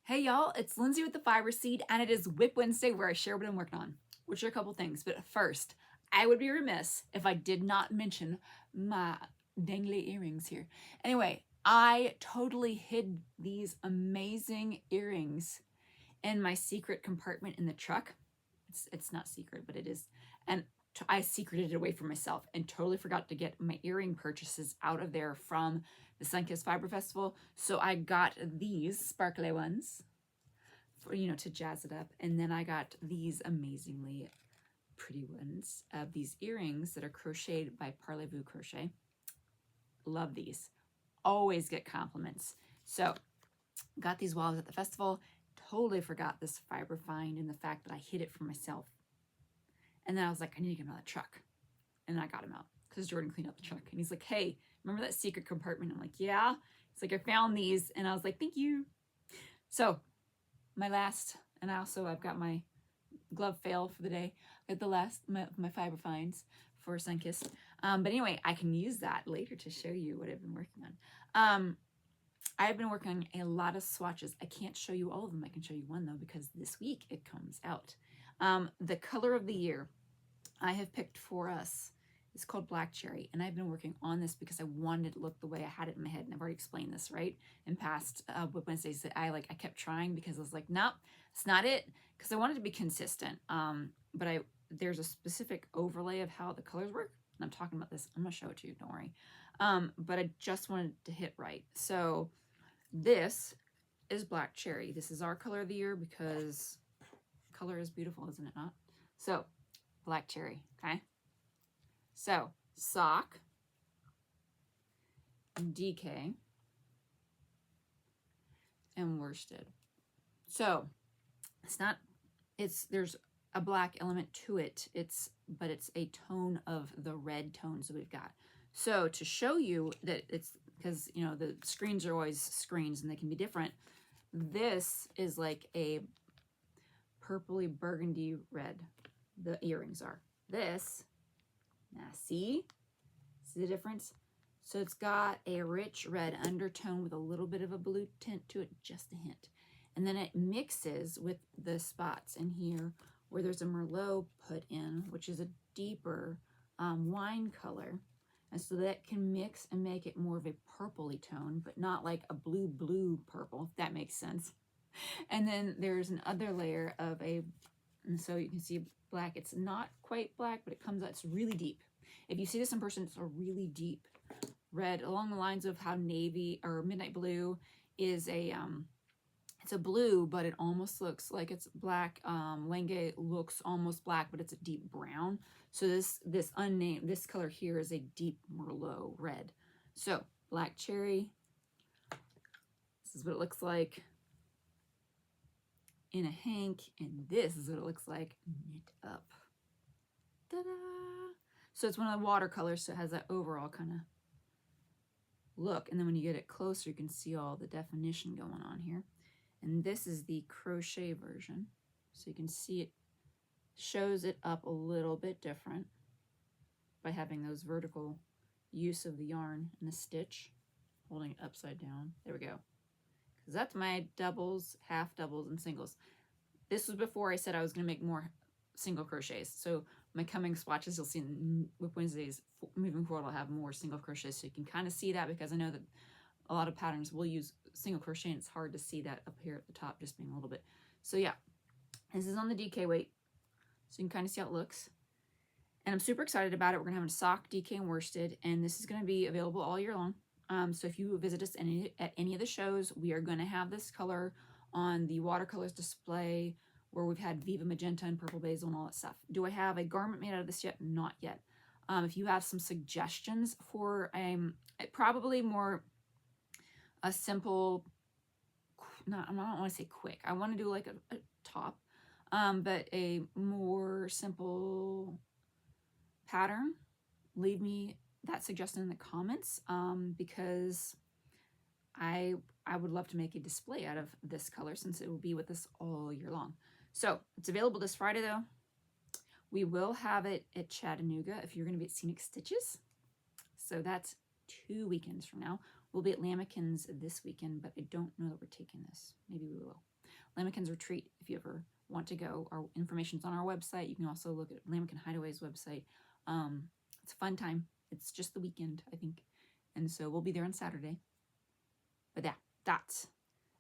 Hey y'all, it's Lindsay with the Fiber Seed, and it is WIP Wednesday where I share what I'm working on, which are a couple things. But first, I would be remiss if I did not mention my dangly earrings here. Anyway, I totally hid these amazing earrings in my secret compartment in the truck. It's not secret, but it is. And I secreted it away from myself and totally forgot to get my earring purchases out of there from the Sunkissed Fiber Festival. So I got these sparkly ones for, to jazz it up. And then I got these amazingly pretty ones of these earrings that are crocheted by Parlez Vous Crochet. Love these. Always get compliments. So got these while I was at the festival. Totally forgot this fiber find and the fact that I hid it from myself. And then I was like, I need to get him out of the truck. And I got him out because Jordan cleaned out the truck. And he's like, hey, remember that secret compartment? I'm like, yeah. He's like, I found these. And I was like, thank you. So my last, and I've got my glove fail for the day. I got the last, my fiber finds for Sunkissed. But anyway, I can use that later to show you what I've been working on. I've been working on a lot of swatches. I can't show you all of them. I can show you one though, because this week it comes out. The color of the year I have picked for us is called Black Cherry, and I've been working on this because I wanted it to look the way I had it in my head, and I've already explained this, right? In past WIP Wednesdays that I kept trying because I was like, nope, it's not it, because I wanted to be consistent. But there's a specific overlay of how the colors work, and I'm talking about this. I'm gonna show it to you, don't worry. But I just wanted to hit right. So this is Black Cherry. This is our color of the year because color is beautiful, isn't it not? So Black Cherry, okay? So sock, DK, and worsted. So there's a black element to it. But it's a tone of the red tones that we've got. So to show you that it's, because the screens are always screens and they can be different, this is like a purpley burgundy red. The earrings are. This, now see the difference? So it's got a rich red undertone with a little bit of a blue tint to it, just a hint. And then it mixes with the spots in here where there's a Merlot put in, which is a deeper wine color. And so that can mix and make it more of a purpley tone, but not like a blue purple, if that makes sense. And then there's another layer of and so you can see black. It's not quite black, but it comes out, it's really deep. If you see this in person, it's a really deep red, along the lines of how navy or midnight blue is it's a blue, but it almost looks like it's black. Lenge looks almost black, but it's a deep brown. So this color here is a deep Merlot red. So Black Cherry, this is what it looks like in a hank, and this is what it looks like knit up. Ta-da! So it's one of the watercolors, so it has that overall kind of look. And then when you get it closer, you can see all the definition going on here. And this is the crochet version. So you can see it shows it up a little bit different by having those vertical use of the yarn and the stitch, holding it upside down. There we go. Because that's my doubles, half doubles, and singles. This was before I said I was going to make more single crochets. So my coming swatches, you'll see in WIP Wednesdays moving forward, I'll have more single crochets. So you can kind of see that, because I know that a lot of patterns will use single crochet, and it's hard to see that up here at the top just being a little bit. So yeah, this is on the DK weight, so you can kind of see how it looks. And I'm super excited about it. We're gonna have a sock, DK, and worsted, and this is gonna be available all year long. So if you visit us at any of the shows, we are gonna have this color on the watercolors display, where we've had Viva Magenta and Purple Basil and all that stuff. Do I have a garment made out of this yet? Not yet. If you have some suggestions for probably more a simple, I don't want to say quick, I want to do like a top, but a more simple pattern, leave me that suggestion in the comments, because I would love to make a display out of this color, since it will be with us all year long. So it's available this Friday though. We will have it at Chattanooga if you're going to be at Scenic Stitches. So that's 2 weekends from now. We'll be at Lamekins this weekend, but I don't know that we're taking this. Maybe we will. Lamekins Retreat, if you ever want to go. Our information's on our website. You can also look at Lamekin Hideaway's website. It's a fun time. It's just the weekend, I think. And so we'll be there on Saturday. But yeah, that's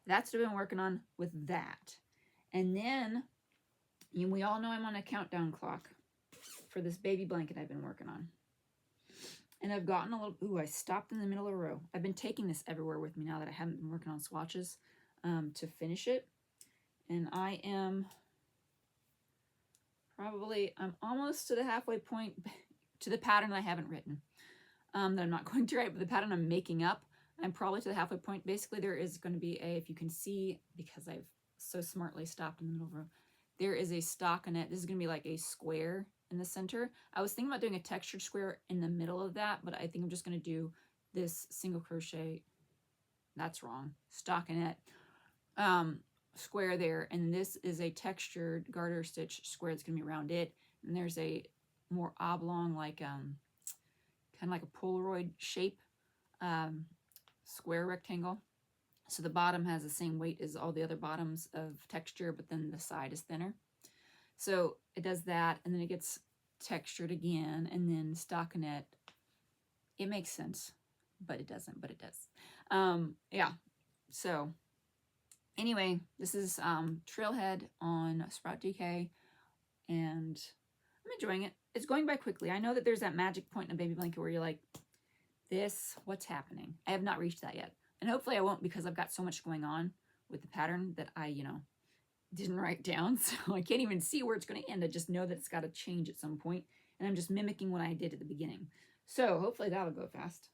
what I've been working on with that. And then we all know I'm on a countdown clock for this baby blanket I've been working on. And I've gotten a little, ooh, I stopped in the middle of a row. I've been taking this everywhere with me now that I haven't been working on swatches to finish it. And I am I'm almost to the halfway point to the pattern I haven't written, that I'm not going to write, but the pattern I'm making up, I'm probably to the halfway point. Basically, there is going to be if you can see, because I've so smartly stopped in the middle of a row, there is a stockinette. This is going to be like a square in the center. I was thinking about doing a textured square in the middle of that, but I think I'm just going to do this single crochet. That's wrong. Stockinette. Square there, and this is a textured garter stitch square that's going to be around it, and there's a more oblong, like kind of like a Polaroid shape square rectangle. So the bottom has the same weight as all the other bottoms of texture, but then the side is thinner. So it does that, and then it gets textured again, and then stockinette. It makes sense, but it doesn't, but it does. Yeah, so anyway, this is Trailhead on Sprout DK, and I'm enjoying it. It's going by quickly. I know that there's that magic point in a baby blanket where you're like, what's happening? I have not reached that yet. And hopefully I won't, because I've got so much going on with the pattern that I, didn't write down. So I can't even see where it's going to end. I just know that it's got to change at some point, and I'm just mimicking what I did at the beginning. So hopefully that'll go fast.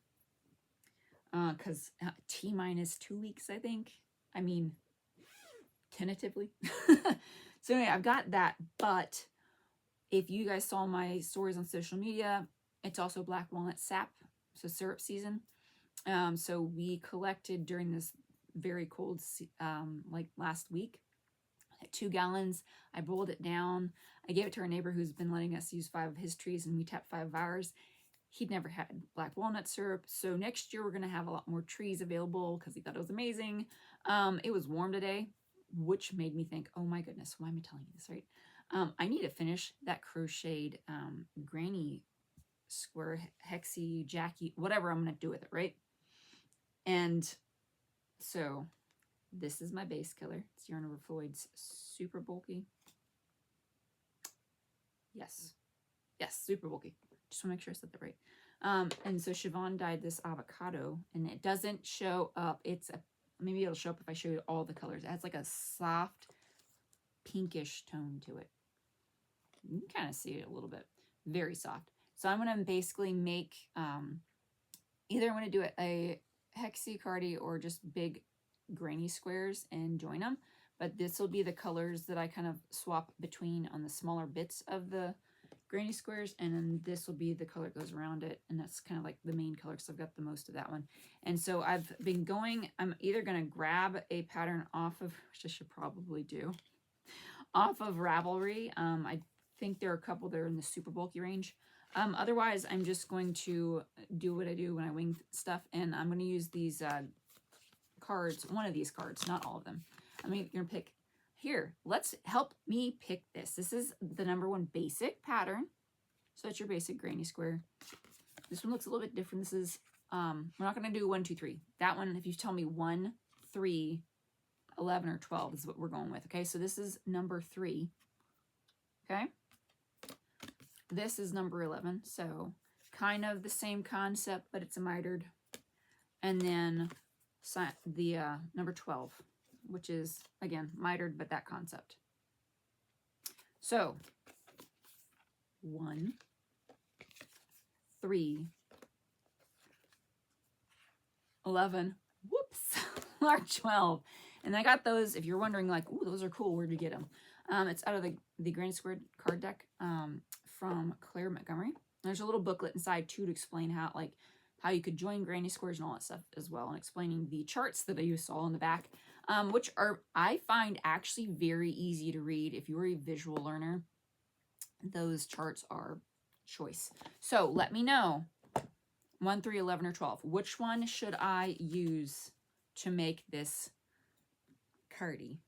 Because T-minus 2 weeks, I think. I mean, tentatively. So anyway, I've got that, but if you guys saw my stories on social media, it's also black walnut sap, so syrup season. So we collected during this very cold, like last week, 2 gallons. I boiled it down. I gave it to our neighbor who's been letting us use 5 of his trees, and we tapped 5 of ours. He'd never had black walnut syrup, so next year we're going to have a lot more trees available because he thought it was amazing. It was warm today, which made me think, oh my goodness, why am I telling you this, right? I need to finish that crocheted granny square, hexy, jacky, whatever I'm going to do with it, right? And so this is my base color. It's Yarn Over Floyd's Super Bulky. Yes, super bulky. Just want to make sure I said that right. And so Siobhan dyed this avocado, and it doesn't show up. Maybe it'll show up if I show you all the colors. It has like a soft pinkish tone to it. You can kind of see it a little bit. Very soft. So I'm going to basically make, either I'm going to do a hexy cardi or just big granny squares and join them. But this will be the colors that I kind of swap between on the smaller bits of the granny squares, and then this will be the color that goes around it, and that's kind of like the main color because I've got the most of that one. And so I've been going, I'm either going to grab a pattern off of, which I should probably do, off of Ravelry. I think there are a couple that are in the super bulky range. Otherwise, I'm just going to do what I do when I wing stuff, and I'm going to use these cards, one of these cards, not all of them. I'm going to pick. Here, let's help me pick this. This is the #1 basic pattern. So that's your basic granny square. This one looks a little bit different. This is, we're not going to do 1, 2, 3. That one, if you tell me 1, 3, 11, or 12 is what we're going with. Okay, so this is number 3. Okay. This is number 11. So kind of the same concept, but it's a mitered. And then the number 12. Which is, again, mitered, but that concept. So, 1, 3, 11, whoops, large 12. And I got those, if you're wondering, like, ooh, those are cool, where'd you get them? It's out of the Granny Squared card deck from Claire Montgomery. There's a little booklet inside, too, to explain how you could join granny squares and all that stuff as well, and explaining the charts that you saw in the back. Which are, I find, actually very easy to read. If you're a visual learner, those charts are choice. So let me know, 1, 3, 11, or 12. Which one should I use to make this cardi?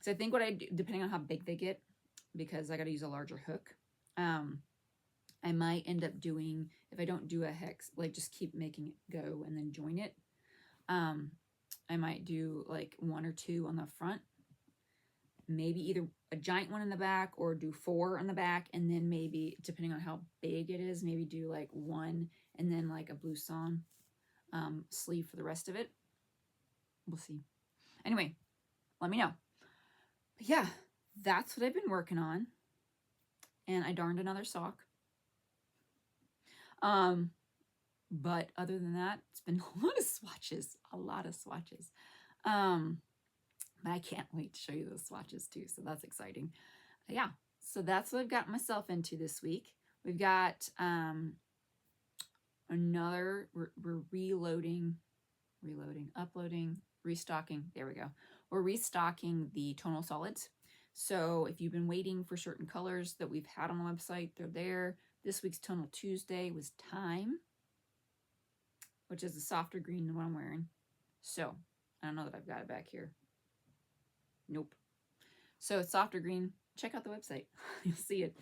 So I think what I do, depending on how big they get, because I got to use a larger hook, I might end up doing, if I don't do a hex, like just keep making it go and then join it. I might do like 1 or 2 on the front, maybe either a giant one in the back or do 4 on the back, and then maybe, depending on how big it is, maybe do like 1 and then like a blouson sleeve for the rest of it. We'll see. Anyway, let me know. But yeah, that's what I've been working on. And I darned another sock. But other than that, it's been a lot of swatches. But I can't wait to show you those swatches too, so that's exciting. Yeah, so that's what I've got myself into this week. We've got another, we're uploading, restocking. There we go. We're restocking the tonal solids. So if you've been waiting for certain colors that we've had on the website, they're there. This week's Tonal Tuesday was Time, which is a softer green than what I'm wearing. So I don't know that I've got it back here. Nope. So it's softer green. Check out the website. You'll see it.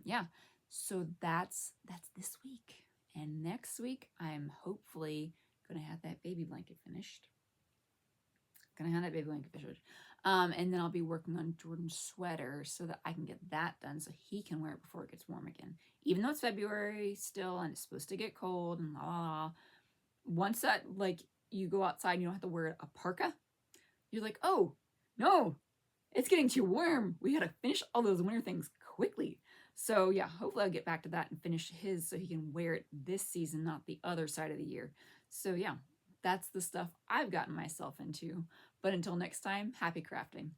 Yeah. So that's this week. And next week, I'm hopefully going to have that baby blanket finished. And then I'll be working on Jordan's sweater so that I can get that done so he can wear it before it gets warm again. Even though it's February still and it's supposed to get cold and la. Once that, like, you go outside and you don't have to wear a parka, you're like, oh, no, it's getting too warm. We got to finish all those winter things quickly. So yeah, hopefully I'll get back to that and finish his so he can wear it this season, not the other side of the year. So yeah, that's the stuff I've gotten myself into. But until next time, happy crafting.